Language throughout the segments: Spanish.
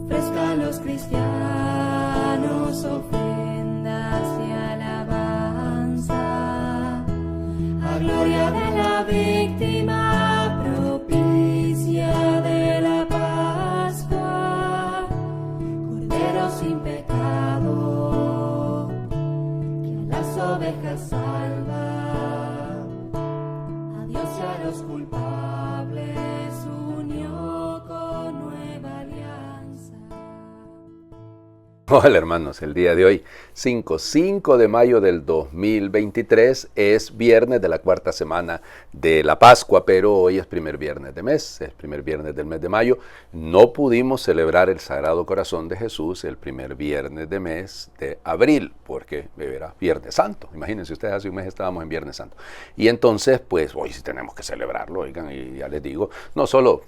ofrezca a los cristianos ofrendas de alabanza, a gloria de la víctima propicia de la Pascua, Cordero sin pecado, que a las ovejas salva, a Dios y a los culpables unió con nueva alianza. Hola hermanos, el día de hoy, 5 de mayo del 2023, es viernes de la cuarta semana de la Pascua, pero hoy es primer viernes de mes, es primer viernes del mes de mayo. No pudimos celebrar el Sagrado Corazón de Jesús el primer viernes de mes de abril, porque era Viernes Santo. Imagínense ustedes, hace un mes estábamos en Viernes Santo. Y entonces, pues hoy sí tenemos que celebrarlo, oigan, y ya les digo, no solo,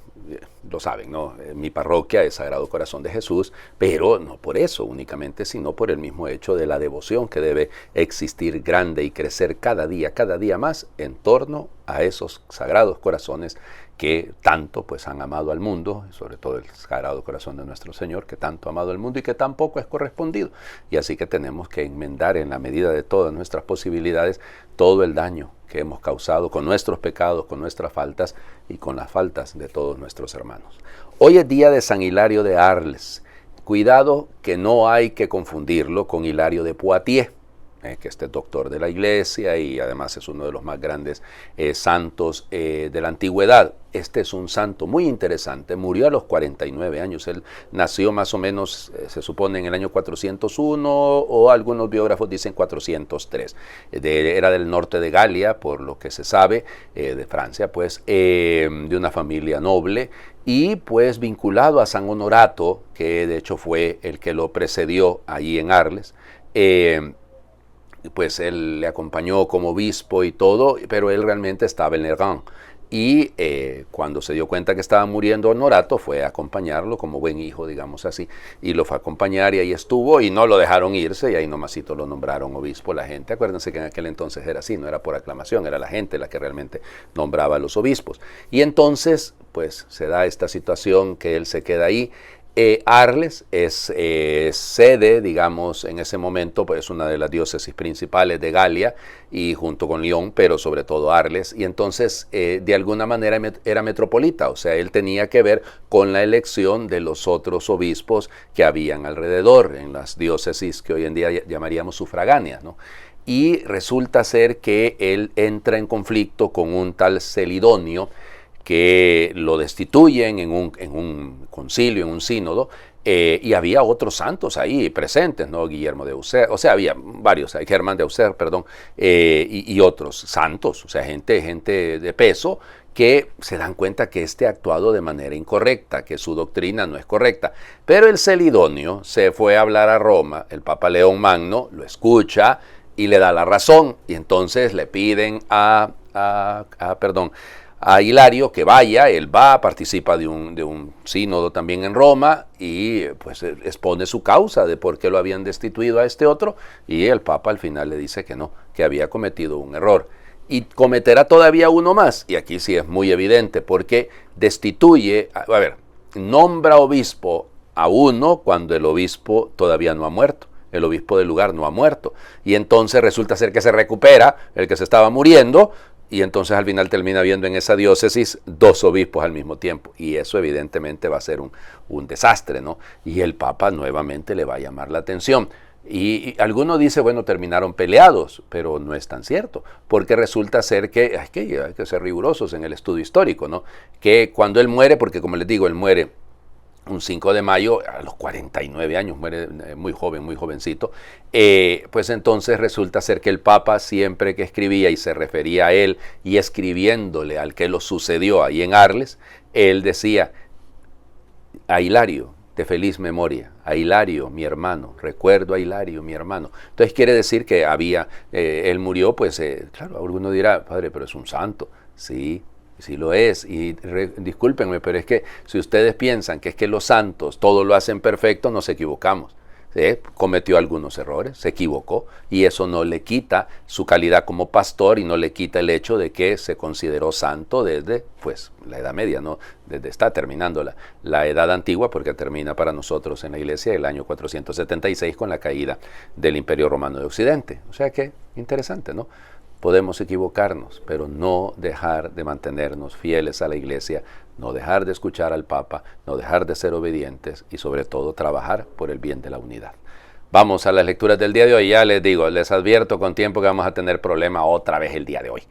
lo saben, ¿no? Mi parroquia es Sagrado Corazón de Jesús, pero no por eso únicamente, sino por el mismo hecho de la devoción que debe existir grande y crecer cada día más en torno a esos sagrados corazones que tanto pues han amado al mundo, sobre todo el Sagrado Corazón de nuestro Señor, que tanto ha amado al mundo y que tampoco es correspondido. Y así que tenemos que enmendar en la medida de todas nuestras posibilidades todo el daño que hemos causado con nuestros pecados, con nuestras faltas y con las faltas de todos nuestros hermanos. Hoy es día de San Hilario de Arles. Cuidado que no hay que confundirlo con Hilario de Poitiers, que este es doctor de la iglesia y además es uno de los más grandes santos de la antigüedad. Este es un santo muy interesante, murió a los 49 años, él nació más o menos, se supone, en el año 401 o algunos biógrafos dicen 403. Era del norte de Galia, por lo que se sabe, de Francia, pues, de una familia noble y pues vinculado a San Honorato, que de hecho fue el que lo precedió allí en Arles. Pues él le acompañó como obispo y todo, pero él realmente estaba en Lergán. Y cuando se dio cuenta que estaba muriendo Honorato, fue a acompañarlo como buen hijo, digamos así, y lo fue a acompañar y ahí estuvo y no lo dejaron irse y ahí nomasito lo nombraron obispo la gente. Acuérdense que en aquel entonces era así, no era por aclamación, era la gente la que realmente nombraba a los obispos. Y entonces, pues se da esta situación que él se queda ahí. Arles es sede, digamos, en ese momento, pues una de las diócesis principales de Galia y junto con Lyon, pero sobre todo Arles, y entonces de alguna manera era metropolita, o sea, él tenía que ver con la elección de los otros obispos que habían alrededor, en las diócesis que hoy en día llamaríamos sufragáneas, ¿no? Y resulta ser que él entra en conflicto con un tal Celidonio, que lo destituyen en un concilio, en un sínodo, y había otros santos ahí presentes, ¿no? Guillermo de Auxerre, o sea, había varios, Germán de Auxerre, perdón, y otros santos, o sea, gente de peso, que se dan cuenta que ha actuado de manera incorrecta, que su doctrina no es correcta. Pero el Celidonio se fue a hablar a Roma, el Papa León Magno lo escucha y le da la razón, y entonces le piden a Hilario que vaya, él va, participa de un sínodo también en Roma y pues expone su causa de por qué lo habían destituido a este otro y el Papa al final le dice que no, que había cometido un error. Y cometerá todavía uno más, y aquí sí es muy evidente, porque destituye, nombra obispo a uno cuando el obispo todavía no ha muerto. El obispo del lugar no ha muerto. Y entonces resulta ser que se recupera el que se estaba muriendo, y entonces al final termina viendo en esa diócesis dos obispos al mismo tiempo. Y eso evidentemente va a ser un desastre, ¿no? Y el Papa nuevamente le va a llamar la atención. Y alguno dice, bueno, terminaron peleados, pero no es tan cierto, porque resulta ser que hay que ser rigurosos en el estudio histórico, ¿no? Que cuando él muere, porque como les digo, él muere un 5 de mayo, a los 49 años, muere muy joven, muy jovencito, pues entonces resulta ser que el Papa siempre que escribía y se refería a él y escribiéndole al que lo sucedió ahí en Arles, él decía, a Hilario, de feliz memoria, a Hilario, mi hermano, recuerdo a Hilario, mi hermano. Entonces quiere decir que él murió, pues, claro, alguno dirá, padre, pero es un santo, sí lo es, y discúlpenme, pero es que si ustedes piensan que es que los santos todo lo hacen perfecto, nos equivocamos. cometió algunos errores, se equivocó, y eso no le quita su calidad como pastor y no le quita el hecho de que se consideró santo desde pues, la Edad Media, ¿no? Desde está terminando la Edad Antigua, porque termina para nosotros en la Iglesia el año 476 con la caída del Imperio Romano de Occidente. O sea que interesante, ¿no? Podemos equivocarnos, pero no dejar de mantenernos fieles a la Iglesia, no dejar de escuchar al Papa, no dejar de ser obedientes y sobre todo trabajar por el bien de la unidad. Vamos a las lecturas del día de hoy. Ya les digo, les advierto con tiempo que vamos a tener problema otra vez el día de hoy.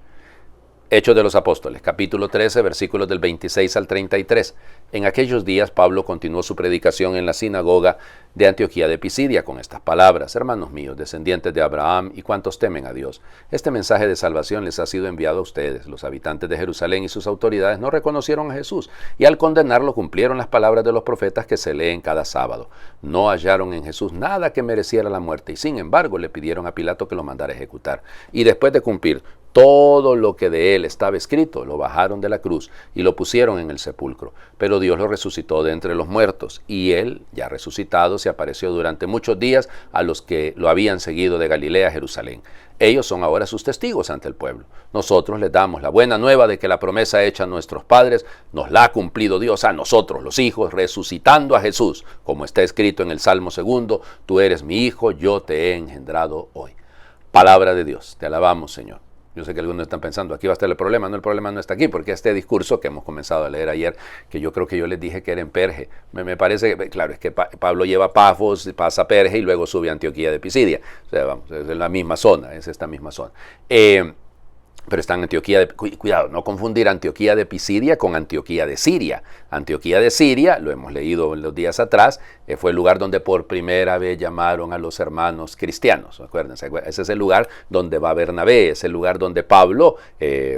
Hechos de los Apóstoles, capítulo 13, versículos del 26 al 33. En aquellos días Pablo continuó su predicación en la sinagoga de Antioquía de Pisidia con estas palabras: hermanos míos, descendientes de Abraham y cuantos temen a Dios, este mensaje de salvación les ha sido enviado a ustedes. Los habitantes de Jerusalén y sus autoridades no reconocieron a Jesús y al condenarlo cumplieron las palabras de los profetas que se leen cada sábado. No hallaron en Jesús nada que mereciera la muerte y sin embargo le pidieron a Pilato que lo mandara a ejecutar. Y después de cumplir todo lo que de él estaba escrito, lo bajaron de la cruz y lo pusieron en el sepulcro. Pero Dios lo resucitó de entre los muertos, y él, ya resucitado, se apareció durante muchos días a los que lo habían seguido de Galilea a Jerusalén. Ellos son ahora sus testigos ante el pueblo. Nosotros les damos la buena nueva de que la promesa hecha a nuestros padres nos la ha cumplido Dios a nosotros, los hijos, resucitando a Jesús, como está escrito en el Salmo 2: tú eres mi hijo, yo te he engendrado hoy. Palabra de Dios, te alabamos, Señor. Yo sé que algunos están pensando, aquí va a estar el problema no está aquí, porque este discurso que hemos comenzado a leer ayer, que yo creo que yo les dije que era en Perge, me parece que, claro, es que Pablo lleva Pafos, pasa a Perge y luego sube a Antioquía de Pisidia. O sea, vamos, es la misma zona, es esta misma zona. Pero está en Antioquía cuidado, no confundir Antioquía de Pisidia con Antioquía de Siria. Antioquía de Siria, lo hemos leído en los días atrás, fue el lugar donde por primera vez llamaron a los hermanos cristianos. Acuérdense, ese es el lugar donde va Bernabé, es el lugar donde Pablo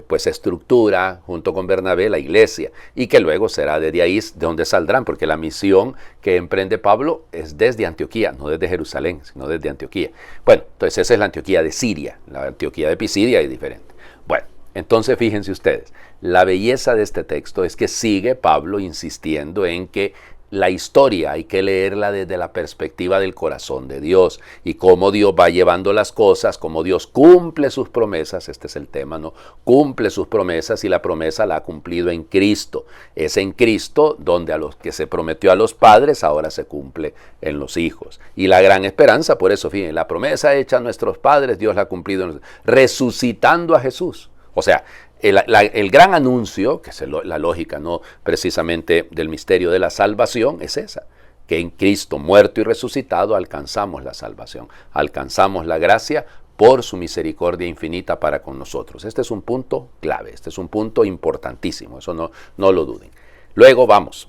pues estructura junto con Bernabé la iglesia, y que luego será desde ahí de donde saldrán, porque la misión que emprende Pablo es desde Antioquía, no desde Jerusalén, sino desde Antioquía. Bueno, entonces esa es la Antioquía de Siria, la Antioquía de Pisidia es diferente. Bueno, entonces fíjense ustedes, la belleza de este texto es que sigue Pablo insistiendo en que la historia hay que leerla desde la perspectiva del corazón de Dios y cómo Dios va llevando las cosas, cómo Dios cumple sus promesas. Este es el tema, ¿no? Cumple sus promesas y la promesa la ha cumplido en Cristo. Es en Cristo donde a los que se prometió a los padres ahora se cumple en los hijos. Y la gran esperanza, por eso, fíjense, la promesa hecha a nuestros padres, Dios la ha cumplido resucitando a Jesús. O sea, el gran anuncio, que es la lógica no precisamente del misterio de la salvación, es esa, que en Cristo muerto y resucitado alcanzamos la salvación, alcanzamos la gracia por su misericordia infinita para con nosotros. Este es un punto clave, este es un punto importantísimo, eso no lo duden. Luego vamos,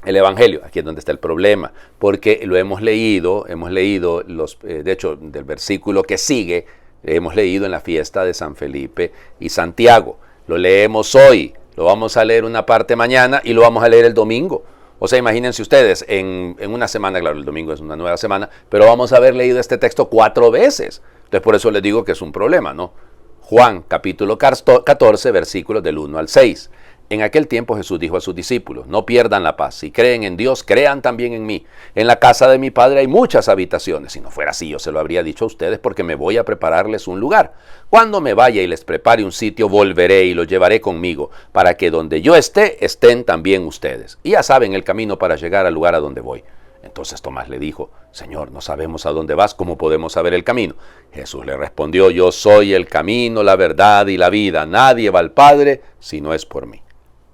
el Evangelio, aquí es donde está el problema, porque lo hemos leído de hecho del versículo que sigue, hemos leído en la fiesta de San Felipe y Santiago. Lo leemos hoy, lo vamos a leer una parte mañana y lo vamos a leer el domingo. O sea, imagínense ustedes, en una semana, claro, el domingo es una nueva semana, pero vamos a haber leído este texto 4 veces. Entonces por eso les digo que es un problema, ¿no? Juan, capítulo 14, versículos del 1 al 6. En aquel tiempo Jesús dijo a sus discípulos: no pierdan la paz, si creen en Dios, crean también en mí. En la casa de mi Padre hay muchas habitaciones. Si no fuera así, yo se lo habría dicho a ustedes, porque me voy a prepararles un lugar. Cuando me vaya y les prepare un sitio, volveré y los llevaré conmigo, para que donde yo esté, estén también ustedes. Y ya saben el camino para llegar al lugar a donde voy. Entonces Tomás le dijo: Señor, no sabemos a dónde vas, ¿cómo podemos saber el camino? Jesús le respondió: yo soy el camino, la verdad y la vida. Nadie va al Padre si no es por mí.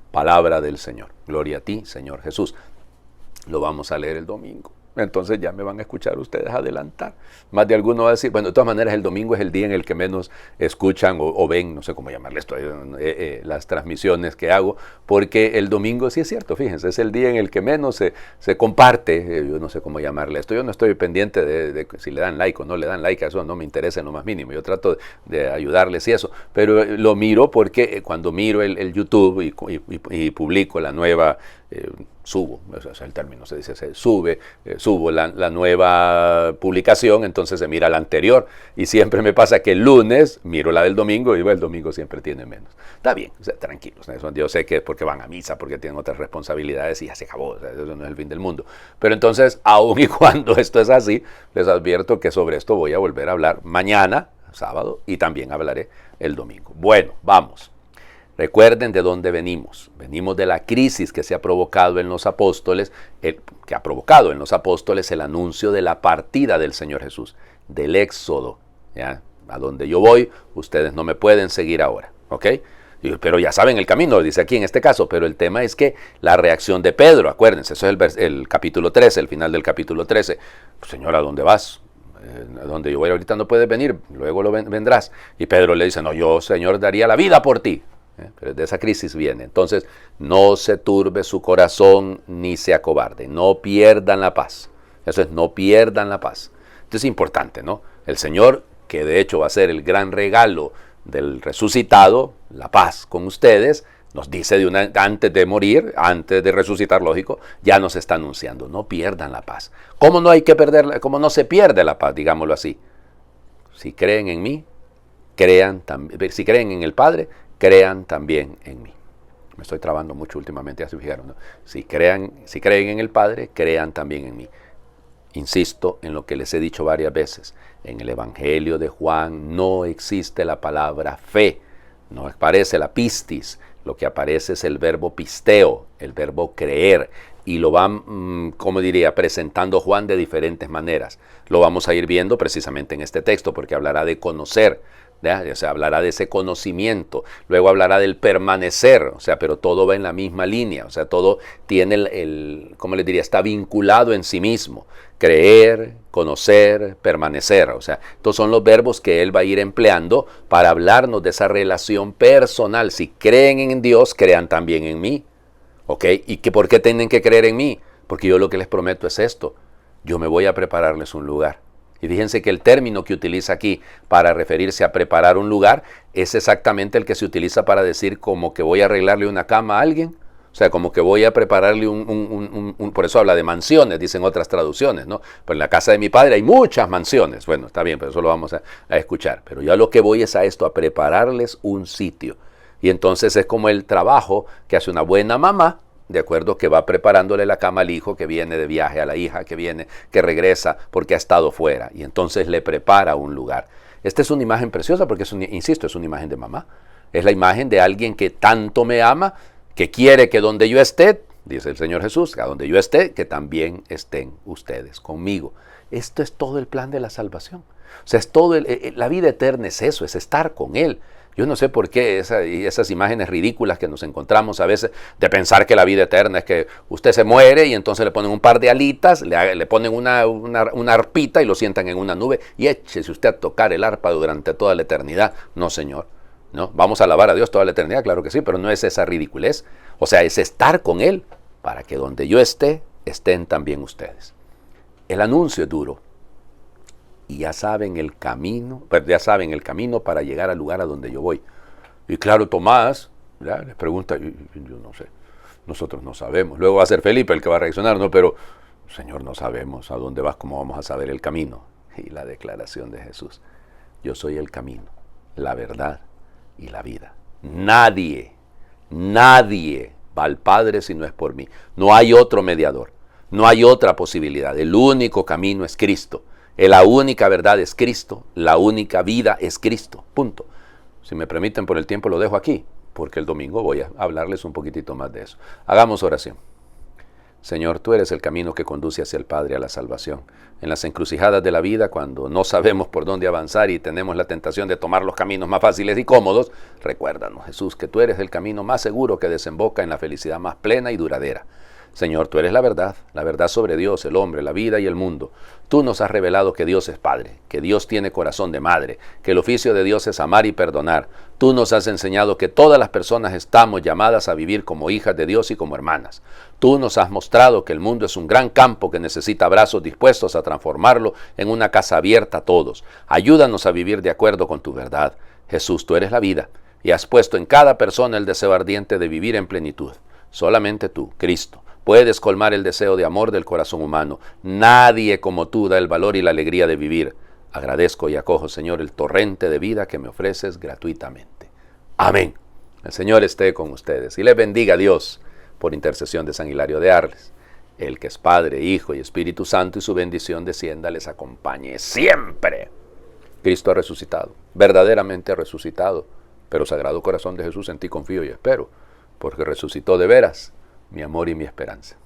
Palabra del Señor. Gloria a ti, Señor Jesús. Lo vamos a leer el domingo. Entonces ya me van a escuchar ustedes adelantar. Más de alguno va a decir, bueno, de todas maneras el domingo es el día en el que menos escuchan o ven, no sé cómo llamarle esto, las transmisiones que hago, porque el domingo, sí es cierto, fíjense, es el día en el que menos se comparte, yo no sé cómo llamarle esto, yo no estoy pendiente de si le dan like o no le dan like, eso no me interesa en lo más mínimo, yo trato de ayudarles y eso, pero lo miro porque cuando miro el YouTube y publico la nueva subo, ese es el término, se dice, subo la nueva publicación, entonces se mira la anterior, y siempre me pasa que el lunes miro la del domingo y el domingo siempre tiene menos. Está bien, o sea, tranquilos, yo sé que es porque van a misa, porque tienen otras responsabilidades y ya se acabó, o sea, eso no es el fin del mundo. Pero entonces, aun y cuando esto es así, les advierto que sobre esto voy a volver a hablar mañana, sábado, y también hablaré el domingo. Bueno, vamos. Recuerden de dónde venimos. Venimos de la crisis que se ha provocado en los apóstoles, que ha provocado en los apóstoles el anuncio de la partida del Señor Jesús, del éxodo. ¿Ya? A donde yo voy, ustedes no me pueden seguir ahora, ¿ok? Pero ya saben el camino, dice aquí en este caso, pero el tema es que la reacción de Pedro, acuérdense, eso es el capítulo 13, el final del capítulo 13. Señor, ¿a dónde vas? A donde yo voy ahorita no puedes venir, luego vendrás. Y Pedro le dice, no, yo, Señor, daría la vida por ti. Pero de esa crisis viene. Entonces, no se turbe su corazón ni se acobarde. No pierdan la paz. Eso es, no pierdan la paz. Esto es importante, ¿no? El Señor, que de hecho va a ser el gran regalo del resucitado, la paz con ustedes, nos dice antes de morir, antes de resucitar, lógico, ya nos está anunciando. No pierdan la paz. ¿Cómo no hay que perderla? ¿Cómo no se pierde la paz? Digámoslo así. Si creen en mí, crean también. Si creen en el Padre, crean también en mí. Me estoy trabando mucho últimamente, ya se fijaron, ¿no? Si creen en el Padre, crean también en mí. Insisto en lo que les he dicho varias veces. En el Evangelio de Juan no existe la palabra fe, no aparece la pistis, lo que aparece es el verbo pisteo, el verbo creer, y lo van, como diría, presentando Juan de diferentes maneras. Lo vamos a ir viendo precisamente en este texto, porque hablará de conocer, ¿ya? O sea, hablará de ese conocimiento, luego hablará del permanecer, o sea, pero todo va en la misma línea, o sea, todo tiene ¿cómo les diría? Está vinculado en sí mismo, creer, conocer, permanecer, o sea, estos son los verbos que él va a ir empleando para hablarnos de esa relación personal. Si creen en Dios, crean también en mí, ¿ok? ¿Y por qué tienen que creer en mí? Porque yo lo que les prometo es esto, yo me voy a prepararles un lugar. Y fíjense que el término que utiliza aquí para referirse a preparar un lugar es exactamente el que se utiliza para decir como que voy a arreglarle una cama a alguien. O sea, como que voy a prepararle por eso habla de mansiones, dicen otras traducciones, ¿no? Pero en la casa de mi padre hay muchas mansiones. Bueno, está bien, pero eso lo vamos a escuchar. Pero yo a lo que voy es a esto, a prepararles un sitio. Y entonces es como el trabajo que hace una buena mamá, de acuerdo, que va preparándole la cama al hijo que viene de viaje, a la hija que viene, que regresa porque ha estado fuera, y entonces le prepara un lugar. Esta es una imagen preciosa porque, insisto, es una imagen de mamá. Es la imagen de alguien que tanto me ama, que quiere que donde yo esté, dice el Señor Jesús, que a donde yo esté, que también estén ustedes conmigo. Esto es todo el plan de la salvación. O sea, es todo la vida eterna es eso, es estar con Él. Yo no sé por qué esas imágenes ridículas que nos encontramos a veces de pensar que la vida eterna es que usted se muere y entonces le ponen un par de alitas, le ponen una arpita y lo sientan en una nube y échese usted a tocar el arpa durante toda la eternidad. No, Señor. ¿No? ¿Vamos a alabar a Dios toda la eternidad? Claro que sí, pero no es esa ridiculez. O sea, es estar con Él para que donde yo esté, estén también ustedes. El anuncio es duro. Y ya saben el camino para llegar al lugar a donde yo voy. Y claro, Tomás, ¿ya? Les pregunta, yo no sé, nosotros no sabemos. Luego va a ser Felipe el que va a reaccionar, ¿no? Pero, Señor, no sabemos a dónde vas, ¿cómo vamos a saber el camino? Y la declaración de Jesús, yo soy el camino, la verdad y la vida. Nadie va al Padre si no es por mí. No hay otro mediador, no hay otra posibilidad. El único camino es Cristo. La única verdad es Cristo, la única vida es Cristo, punto. Si me permiten por el tiempo lo dejo aquí, porque el domingo voy a hablarles un poquitito más de eso. Hagamos oración. Señor, tú eres el camino que conduce hacia el Padre, a la salvación. En las encrucijadas de la vida, cuando no sabemos por dónde avanzar y tenemos la tentación de tomar los caminos más fáciles y cómodos, recuérdanos, Jesús, que tú eres el camino más seguro que desemboca en la felicidad más plena y duradera. Señor, tú eres la verdad sobre Dios, el hombre, la vida y el mundo. Tú nos has revelado que Dios es Padre, que Dios tiene corazón de madre, que el oficio de Dios es amar y perdonar. Tú nos has enseñado que todas las personas estamos llamadas a vivir como hijas de Dios y como hermanas. Tú nos has mostrado que el mundo es un gran campo que necesita brazos dispuestos a transformarlo en una casa abierta a todos. Ayúdanos a vivir de acuerdo con tu verdad. Jesús, tú eres la vida y has puesto en cada persona el deseo ardiente de vivir en plenitud. Solamente tú, Cristo, puedes colmar el deseo de amor del corazón humano. Nadie como tú da el valor y la alegría de vivir. Agradezco y acojo, Señor, el torrente de vida que me ofreces gratuitamente. Amén. El Señor esté con ustedes y les bendiga Dios por intercesión de San Hilario de Arles. El que es Padre, Hijo y Espíritu Santo, y su bendición descienda, les acompañe siempre. Cristo ha resucitado, verdaderamente ha resucitado, pero Sagrado Corazón de Jesús, en ti confío y espero, porque resucitó de veras mi amor y mi esperanza.